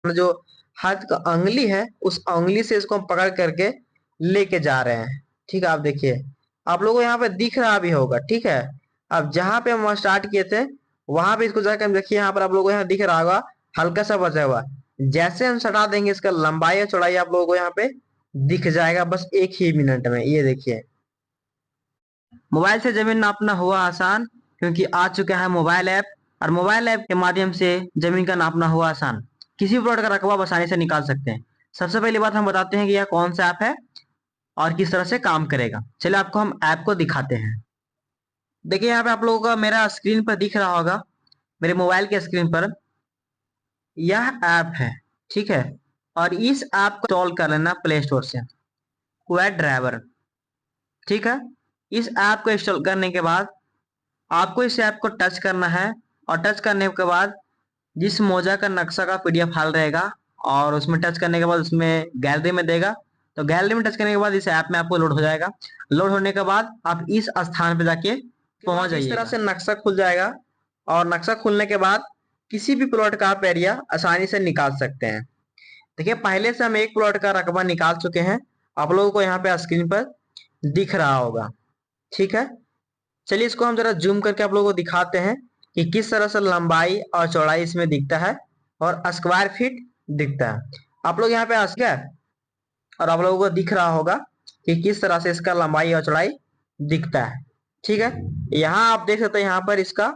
जो हाथ का अंगुली है उस अंगुली से इसको हम पकड़ करके लेके जा रहे हैं। ठीक है, आप देखिए, आप लोगों को यहाँ पे दिख रहा भी होगा। ठीक है, अब जहां पे हम स्टार्ट किए थे वहां पे इसको जाकर हम देखिए, यहाँ पर आप लोगों को यहाँ दिख रहा होगा हल्का सा बचा हुआ। जैसे हम सटा देंगे इसका लंबाई और चौड़ाई आप लोगों को यहाँ पे दिख जाएगा, बस एक ही मिनट में। ये देखिए, मोबाइल से जमीन नापना हुआ आसान, क्योंकि आ चुका है मोबाइल ऐप। और मोबाइल ऐप के माध्यम से जमीन का नापना हुआ आसान। किसी भी प्लॉट का रकबा आप आसानी से निकाल सकते हैं। सबसे पहली बात हम बताते हैं कि यह कौन सा ऐप है और किस तरह से काम करेगा। चलिए आपको हम ऐप को दिखाते हैं। देखिए यहाँ पे आप लोगों का मेरा स्क्रीन पर दिख रहा होगा, मेरे मोबाइल के स्क्रीन पर यह ऐप है। ठीक है, और इस ऐप को इंस्टॉल कर लेना प्ले स्टोर से, क्वेड ड्राइवर। ठीक है, इस ऐप को इंस्टॉल करने के बाद आपको इस ऐप को टच करना है, और टच करने के बाद जिस मौजा का नक्शा का पीडीएफ फाइल रहेगा, और उसमें टच करने के बाद उसमें गैलरी में देगा, तो गैलरी में टच करने के बाद इस ऐप में आपको लोड हो जाएगा। लोड होने के बाद आप इस स्थान पे जाके पहुंच जाइए। इस तरह से नक्शा खुल जाएगा, और नक्शा खुलने के बाद किसी भी प्लॉट का आप एरिया आसानी से निकाल सकते हैं। देखिए, पहले से हम एक प्लॉट का रकबा निकाल चुके हैं, आप लोगों को यहाँ पे स्क्रीन पर दिख रहा होगा। ठीक है, चलिए इसको हम जरा जूम करके आप लोगों को दिखाते हैं कि किस तरह से लंबाई और चौड़ाई इसमें दिखता है और स्क्वायर फीट दिखता है। आप लोग यहाँ पे आ गया, और आप लोगों को दिख रहा होगा कि किस तरह से इसका लंबाई और चौड़ाई दिखता है। ठीक है, यहाँ आप देख सकते हैं, यहाँ पर इसका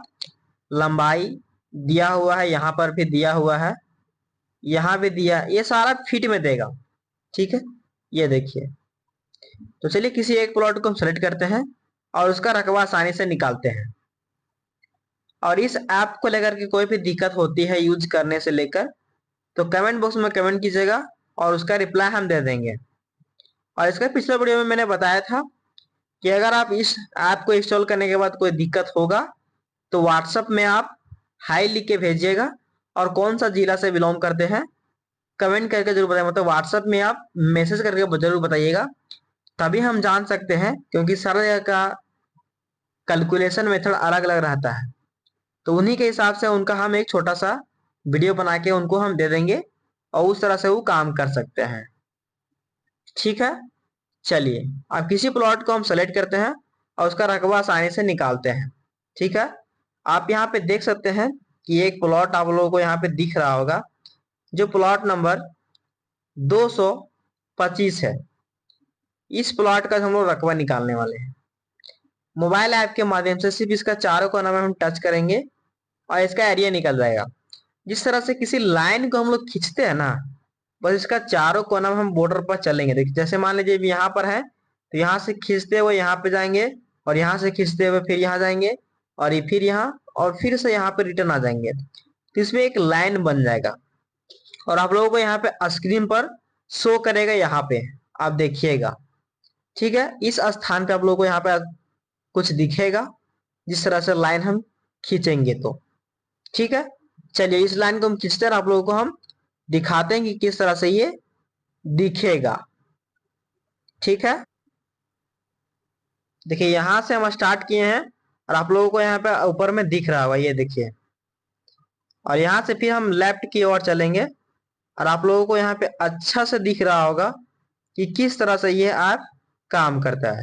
लंबाई दिया हुआ है, यहाँ पर भी दिया हुआ है, यहाँ भी दिया, ये सारा फीट में देगा। ठीक है, ये देखिए। तो चलिए किसी एक प्लॉट को हम सेलेक्ट करते हैं और उसका रकबा आसानी से निकालते हैं। और इस ऐप को लेकर के कोई भी दिक्कत होती है यूज करने से लेकर, तो कमेंट बॉक्स में कमेंट कीजिएगा और उसका रिप्लाई हम दे देंगे। और इसका पिछले वीडियो में मैंने बताया था कि अगर आप इस ऐप को इंस्टॉल करने के बाद कोई दिक्कत होगा तो व्हाट्सएप में आप हाई लिख के भेजिएगा, और कौन सा जिला से बिलोंग करते हैं कमेंट करके जरूर बताइए, मतलब व्हाट्सएप में आप मैसेज करके जरूर बताइएगा, तभी हम जान सकते हैं, क्योंकि सारा जगह का कैलकुलेशन मेथड अलग अलग रहता है। तो उन्हीं के हिसाब से उनका हम एक छोटा सा वीडियो बना के उनको हम दे देंगे, और उस तरह से वो काम कर सकते हैं। ठीक है, चलिए अब किसी प्लॉट को हम सेलेक्ट करते हैं और उसका रकबा आसानी से निकालते हैं। ठीक है, आप यहाँ पे देख सकते हैं कि एक प्लॉट आप लोगों को यहाँ पे दिख रहा होगा, जो प्लॉट नंबर 225 है। इस प्लॉट का हम लोग रकबा निकालने वाले हैं। मोबाइल ऐप के माध्यम से सिर्फ इसका चारों कोना में हम टच करेंगे और इसका एरिया निकल जाएगा। जिस तरह से किसी लाइन को हम लोग खींचते हैं ना, बस इसका चारों कोना में हम बॉर्डर पर चलेंगे। देखिए, जैसे मान लीजिए यहाँ पर है, तो यहाँ से खींचते हुए यहाँ पे जाएंगे, और यहाँ से खींचते हुए फिर यहाँ जाएंगे, और ये फिर यहाँ, और फिर से यहाँ पे रिटर्न आ जाएंगे। तो इसमें एक लाइन बन जाएगा, और आप लोगों को यहाँ पे स्क्रीन पर शो करेगा, यहाँ पे आप देखिएगा। ठीक है, इस स्थान पे आप लोगों को यहाँ पे कुछ दिखेगा, जिस तरह से लाइन हम खींचेंगे तो। ठीक है, चलिए इस लाइन को हम खींचते हैं, आप लोगों को हम दिखाते हैं कि किस तरह से ये दिखेगा। ठीक है, देखिए यहां से हम स्टार्ट किए हैं, और आप लोगों को यहाँ पे ऊपर में दिख रहा होगा, ये देखिए। और यहाँ से फिर हम लेफ्ट की ओर चलेंगे, और आप लोगों को यहाँ पे अच्छा से दिख रहा होगा कि किस तरह से ये ऐप काम करता है।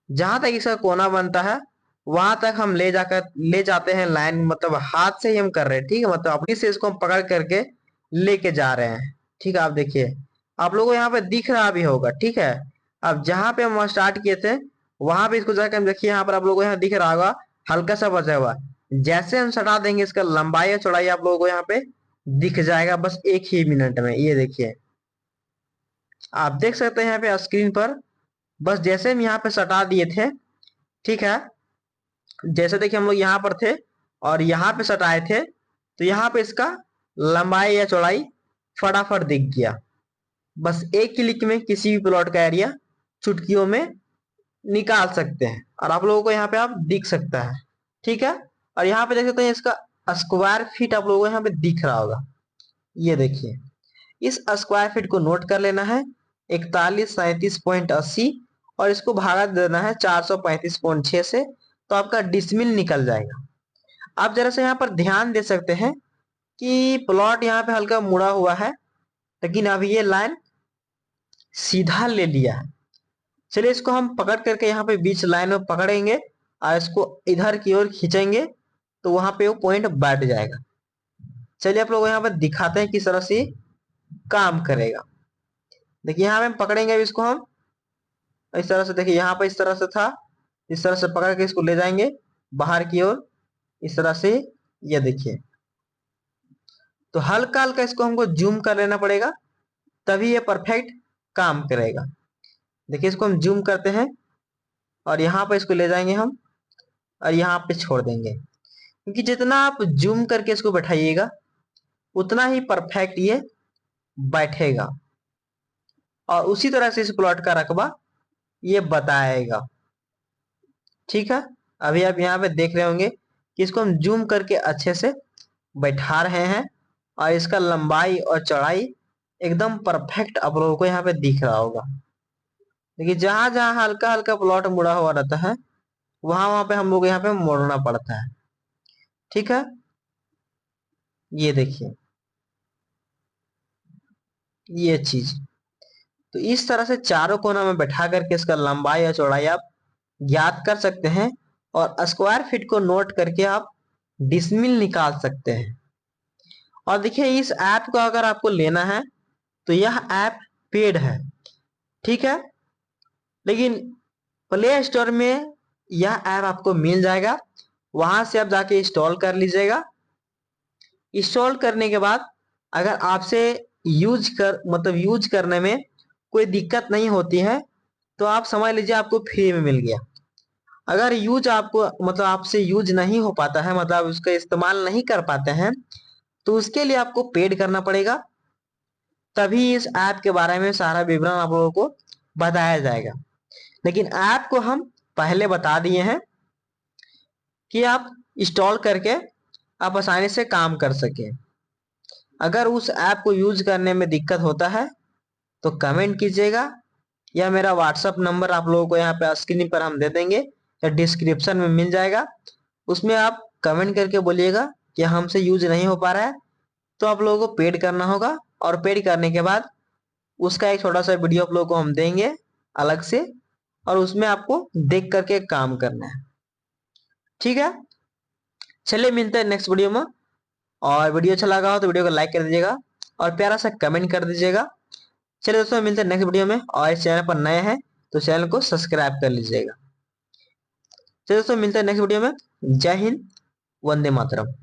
जहां तक इसका कोना बनता है वहां तक हम ले जाते हैं लाइन, मतलब हाथ से ही हम कर रहे हैं। ठीक है, मतलब अपनी से इसको हम पकड़ करके लेके जा रहे हैं। ठीक है, आप देखिए, आप लोगों को यहाँ पे दिख रहा भी होगा। ठीक है, अब जहां पे हम स्टार्ट किए थे वहां पे इसको जाकर हम देखिए, यहाँ पर आप लोगों को यहाँ दिख रहा होगा हल्का सा बचा हुआ। जैसे हम सटा देंगे इसका लंबाई और चौड़ाई आप लोगों को यहाँ पे दिख जाएगा, बस एक ही मिनट में। ये देखिए, आप देख सकते हैं यहाँ पे स्क्रीन पर, बस जैसे हम यहाँ पे सटा दिए थे। ठीक है, जैसे देखिए हम लोग यहाँ पर थे और यहाँ पे सटाए थे, तो यहाँ पे इसका लंबाई या चौड़ाई फटाफट दिख गया। बस एक क्लिक में किसी भी प्लॉट का एरिया चुटकियों में निकाल सकते हैं, और आप लोगों को यहाँ पे आप दिख सकता है। ठीक है, और यहाँ पे देख सकते हैं इसका स्क्वायर फीट आप लोगों को यहाँ पे दिख रहा होगा। ये देखिए, इस स्क्वायर फीट को नोट कर लेना है, 4137.80, और इसको भागा देना है 435.6 से, तो आपका डिसमिल निकल जाएगा। आप जरा से यहाँ पर ध्यान दे सकते हैं कि प्लॉट यहाँ पे हल्का मुड़ा हुआ है, लेकिन अब ये लाइन सीधा ले लिया है। चलिए इसको हम पकड़ करके यहाँ पे बीच लाइन में पकड़ेंगे और इसको इधर की ओर खींचेंगे तो वहां पे वो पॉइंट बैठ जाएगा। चलिए आप लोग यहाँ पे दिखाते हैं किस तरह से काम करेगा। देखिए यहाँ पे हम पकड़ेंगे अब इसको हम इस तरह से। देखिए यहाँ पे इस तरह से था, इस तरह से पकड़ के इसको ले जाएंगे बाहर की ओर इस तरह से। ये देखिए, तो हल्का हल्का इसको हमको जूम कर लेना पड़ेगा तभी ये परफेक्ट काम करेगा। देखिए इसको हम जूम करते हैं और यहाँ पे इसको ले जाएंगे हम और यहाँ पे छोड़ देंगे, क्योंकि जितना आप जूम करके इसको बैठाइएगा उतना ही परफेक्ट ये बैठेगा और उसी तरह से इस प्लॉट का रकबा ये बताएगा। ठीक है, अभी आप यहाँ पे देख रहे होंगे कि इसको हम जूम करके अच्छे से बैठा रहे हैं और इसका लंबाई और चौड़ाई एकदम परफेक्ट आप लोगों को यहाँ पे दिख रहा होगा। देखिए जहां जहां हल्का हल्का प्लॉट मुड़ा हुआ रहता है वहां वहां पे हम लोग यहाँ पे मोड़ना पड़ता है। ठीक है, ये देखिए ये चीज। तो इस तरह से चारों कोना में बैठा करके इसका लंबाई या चौड़ाई आप ज्ञात कर सकते हैं और स्क्वायर फीट को नोट करके आप डिसमिल निकाल सकते हैं। और देखिए इस ऐप को अगर आपको लेना है तो यह ऐप पेड है। ठीक है, लेकिन प्ले स्टोर में यह ऐप आपको मिल जाएगा, वहां से आप जाके इंस्टॉल कर लीजिएगा। इंस्टॉल करने के बाद अगर आपसे यूज करने में कोई दिक्कत नहीं होती है तो आप समझ लीजिए आपको फ्री में मिल गया। अगर यूज आपको आपसे यूज नहीं हो पाता है, उसका इस्तेमाल नहीं कर पाते हैं, तो उसके लिए आपको पेड करना पड़ेगा। तभी इस ऐप के बारे में सारा विवरण आप लोगों को बताया जाएगा। लेकिन ऐप को हम पहले बता दिए हैं कि आप इंस्टॉल करके आप आसानी से काम कर सके। अगर उस ऐप को यूज करने में दिक्कत होता है तो कमेंट कीजिएगा या मेरा व्हाट्सअप नंबर आप लोगों को यहाँ पे स्क्रीन पर हम दे देंगे या डिस्क्रिप्शन में मिल जाएगा। उसमें आप कमेंट करके बोलिएगा कि हमसे यूज नहीं हो पा रहा है, तो आप लोगों को पेड करना होगा और पेड करने के बाद उसका एक छोटा सा वीडियो आप लोगों को हम देंगे अलग से और उसमें आपको देख करके काम करना है। ठीक है, चलिए मिलते हैं नेक्स्ट वीडियो में। और वीडियो अच्छा लगा हो तो वीडियो को लाइक कर दीजिएगा और प्यारा सा कमेंट कर दीजिएगा। चलिए दोस्तों मिलते हैं नेक्स्ट वीडियो में, और इस चैनल पर नए हैं तो चैनल को सब्सक्राइब कर लीजिएगा। चलिए दोस्तों मिलते हैं नेक्स्ट वीडियो में। जय हिंद, वंदे मातरम।